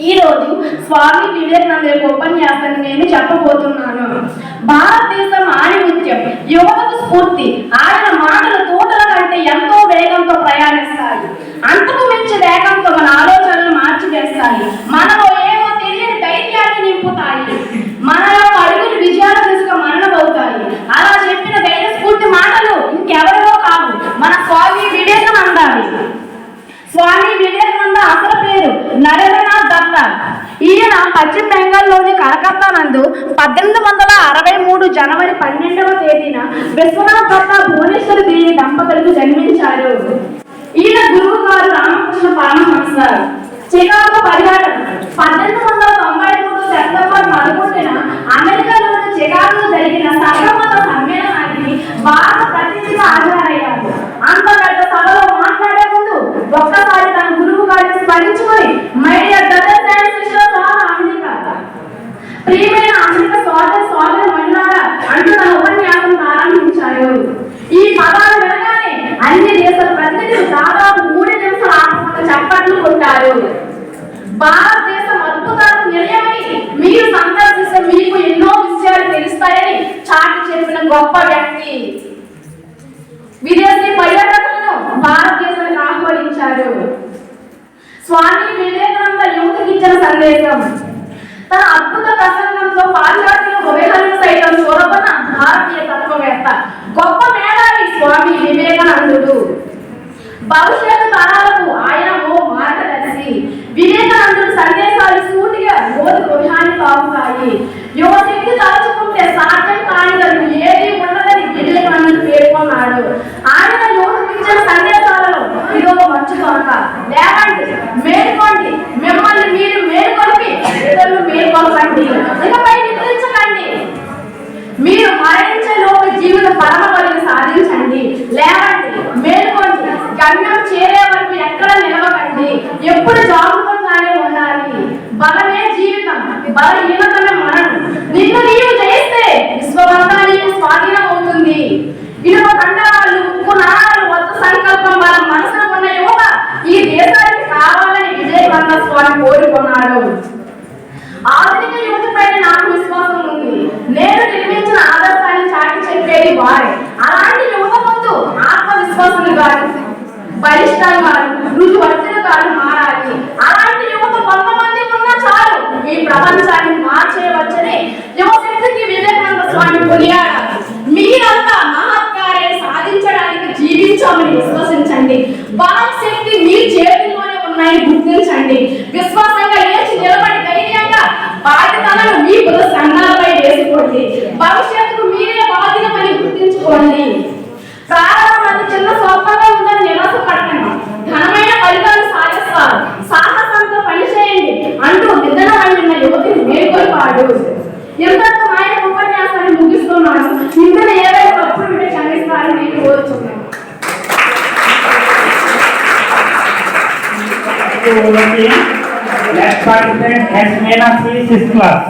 ఈ రోజు స్వామి వివేకానంద యొక్క ఉపన్యాసాన్ని నేను చెప్పబోతున్నాను. భారతదేశం ఆణిముత్యం, యువతకు స్ఫూర్తి. ఆయన మాటలు తోటల కంటే ఎంతో వేగంతో ప్రయాణిస్తాయి. అంతకు మించి వేగంతో మన ఆలోచనలు మార్చివేస్తాయి. మనలో ఏదో తెలియని ధైర్యాన్ని నింపుతాయి. మన యొక్క అడుగులు విజయాల దిశగా మరణమవుతాయి. అలా చెప్పిన ధైర్య స్ఫూర్తి మాటలు ఇంకెవరిలో కాదు, మన స్వామి వివేకానంద. స్వామి వివేకానంద అసలు పేరు నరేంద్రనాథ్ దత్త. ఈయన పశ్చిమ బెంగాల్లోని కలకత్తా నందు 1863 జనవరి 12వ తేదీన విశ్వనాథ్ దత్త భువనేశ్వరి దేవి దంపతులకు జన్మించారు. ఈయన గురువు గారు రామకృష్ణ పరమహంస. చికాగో పర్యటన 1893 సెప్టెంబర్ 11న అమెరికాలోని చికాగోలో జరిగిన సర్వమత సమ్మేళనానికి భారత ప్రతినిధిగా హాజరయ్యారు. అంత పెద్ద సభలో మాట్లాడే ముందు ఒక్కసారి తన గురువు గారిని స్మరించుకొని my dear brothers and sisters of America, ప్రియమైన అమెరికా సోదర మహిళారా అంటూ తన ఉపన్యాసం ప్రారంభించారు. ఈ పదాలు వినగానే అన్ని దేశాల ప్రతినిధులు దాదాపు 3 నిమిషాలు ఆత్మక చప్పట్లు కొట్టారు. భారతదేశం అద్భుతాలకు నిలయమని, మీరు సందర్శిస్తే మీకు ఎన్నో విషయాలు తెలుస్తాయని చాటి చెప్పిన గొప్ప వ్యక్తి. విదేశీ పర్యాటకులను భారతదేశానికి ఆహ్వానించారు. స్వామి వివేకానంద యువతకి ఇచ్చిన సందేశం. తన అద్భుత ప్రసంగంతో పాశ్చాత్యుల హృదయాలను సైతం చూరగొన్న భారతీయ తత్వవేత్త, గొప్ప మేధావి స్వామి వివేకానందుడు. భవిష్యత్తు తరాలకు ఆయన ఓ మార్గదర్శి. వివేకానందుడి సందేశాలు సూటిగా రోజు హృదయాన్ని తాగుతాయి. యువశక్తి తలుచుకుంటే సాధ్యం కానిదను ఏది ఉండదని వివేకానందుడు పేర్కొన్నాడు. ఆయన యువతకు ఇచ్చిన సందేశాలలో ఇదో మర్చిపోక, లేవండి, మేల్కోండి, మిమ్మల్ని మీరు మేల్కొల్పి ఇతరులు మేల్కొల్పండి, ఇకపై నిద్రించకండి, మీరు మరణించే లోపు జీవిత పరమ బలిని సాధించండి, లేవండి, మేల్కోండి, గమ్యం చేరే వరకు ఎక్కడ నిలవకండి, ఎప్పుడు జాగ్రత్తగానే ఉండాలి. బలమే జీవితం, బలహీనతమే మరణం. నిన్ను నీవు జయిస్తే విశ్వమంతా నీకు స్వాధీనం అవుతుంది. ఇనుప కండరాలు, ఉక్కు నారాలు వద్ద సంకల్పం బలం మనసులో ఉన్న యువత ఈ దేశానికి కావాలని వివేకానంద స్వామి కోరుకున్నాడు. ఆధునిక యువత పైన నాకు విశ్వాసం ఉంది. నేను నిర్మించిన ఆదర్శాన్ని చాటి చెప్పేది వారే. అలాంటి యువత ముందు ఆత్మవిశ్వాసం కాదు, బలిష్టంగా, రుజువర్తులుగా మారాలి. అలాంటి యువత కొంతమంది ఉన్నా చాలు ఈ ప్రపంచాన్ని మార్చేయవచ్చని యువశక్తికి వివేకానంద స్వామి కొనియాడారు. మీరంతా మహత్కార్యాన్ని సాధించడానికి జీవించామని విశ్వసించండి. బలం శక్తి మీ చేతుల్లోనే ఉన్నాయని గుర్తించండి. విశ్వాసంగా లేచి నిలబడి ధైర్యంగా బాధ్యతలను మీ బుధ సంఘాలపై వేసుకోండి. భవిష్యత్తుకు మీరే బాధ్యతని గుర్తించుకోండి. ప్రారంభం అది చిన్న స్వప్నంగా ఉందని నిరాశ పడకండి. ఘనమైన ఫలితాలు సాధిస్తారు. సాహసంతో పనిచేయండి అంటూ నిద్ర వండిన యువతిని మేల్కొల్పాడు. ఎంతతో ఆయన ఉపన్యాసాన్ని ముగిస్తున్నాను. ఇందులో ఏదైనా తప్పులు ఉంటే క్షమిస్తారని నేను కోరుచున్నాను. Next participant, Hasmina C. 6th class.